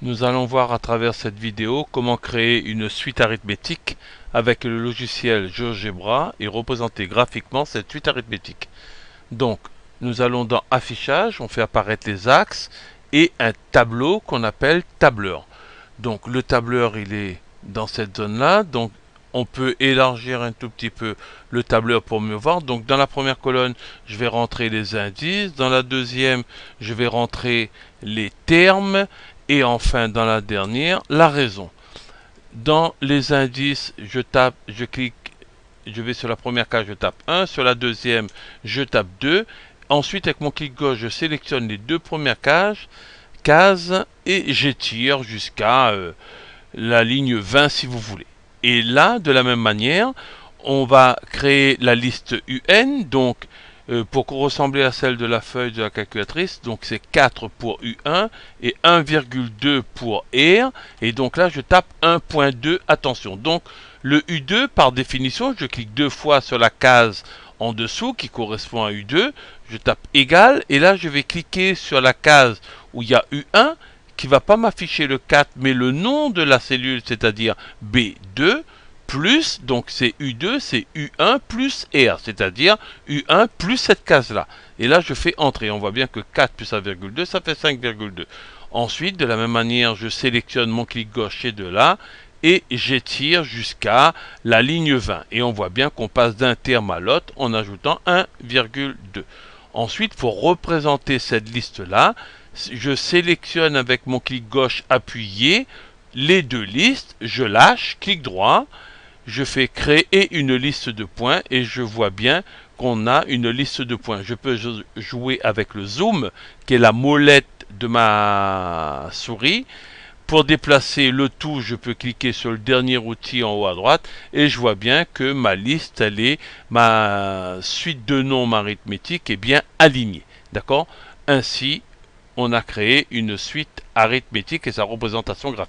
Nous allons voir à travers cette vidéo comment créer une suite arithmétique avec le logiciel GeoGebra et représenter graphiquement cette suite arithmétique. Donc, nous allons dans Affichage, on fait apparaître les axes et un tableau qu'on appelle tableur. Donc, le tableur, il est dans cette zone-là. Donc, on peut élargir un tout petit peu le tableur pour mieux voir. Donc, dans la première colonne, je vais rentrer les indices. Dans la deuxième, je vais rentrer les termes. Et enfin, dans la dernière, la raison. Dans les indices, je clique, je vais sur la première case, je tape 1. Sur la deuxième, je tape 2. Ensuite, avec mon clic gauche, je sélectionne les deux premières cases et j'étire jusqu'à la ligne 20 si vous voulez. Et là, de la même manière, on va créer la liste UN, donc pour ressembler à celle de la feuille de la calculatrice, donc c'est 4 pour U1 et 1,2 pour R, et donc là je tape 1.2, attention. Donc le U2, par définition, je clique deux fois sur la case en dessous qui correspond à U2, je tape égal, et là je vais cliquer sur la case où il y a U1, qui va pas m'afficher le 4 mais le nom de la cellule, c'est-à-dire B2 plus, donc c'est U2, c'est U1 plus R, c'est-à-dire U1 plus cette case-là. Et là, je fais entrer. On voit bien que 4 plus 1,2, ça fait 5,2. Ensuite, de la même manière, je sélectionne mon clic gauche et de là, et j'étire jusqu'à la ligne 20. Et on voit bien qu'on passe d'un terme à l'autre en ajoutant 1,2. Ensuite, pour représenter cette liste-là, je sélectionne avec mon clic gauche appuyé les deux listes, je lâche, clic droit, je fais créer une liste de points et je vois bien qu'on a une liste de points. Je peux jouer avec le zoom, qui est la molette de ma souris. Pour déplacer le tout, je peux cliquer sur le dernier outil en haut à droite et je vois bien que ma liste, ma suite de nombres arithmétiques est bien alignée. D'accord ? Ainsi, on a créé une suite arithmétique et sa représentation graphique.